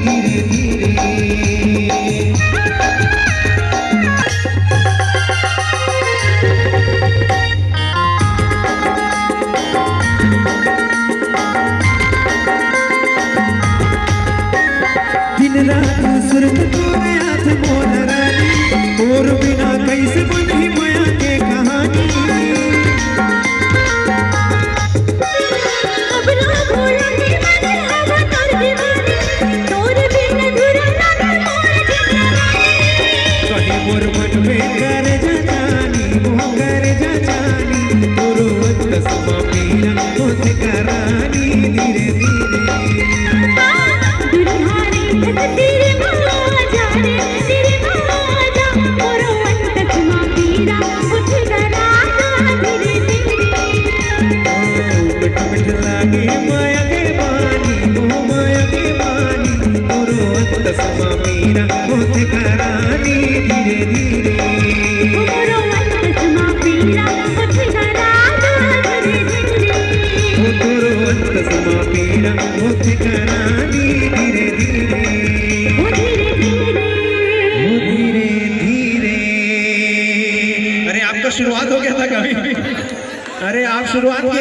धीरे धीरे। दिन रात सुरत तोरे हाथ मोर रानी, और बिना कैसे बनी माया के कहानी। अब ना भूलूंगी मैं हवा तोर दीवानी, तोर बिन अधूरा लगे मोर जिंदगानी। कहीं मोर मन में कर जा जानी, वो कर जा जानी, तोरो तस्मा मेरा होत करानी धीरे धीरे। दुल्हारी तेरी माँ जाने तेरी माँ जा, मोरो तस्मा पीरा उठ राजा धीरे धीरे। मिठ मिठ लागे माया के बानी, वो माया के बानी, तोरो तस्मा मेरा होत करानी धीरे धीरे। मोरो तस्मा पीरा उठ राजा धीरे धीरे। वो तोरो तस्मा मेरा होत करानी धीरे धीरे। वो धीरे धीरे, वो धीरे धीरे। अरे आपका शुरुआत हो गया था कभी? अरे आप शुरुआत किया।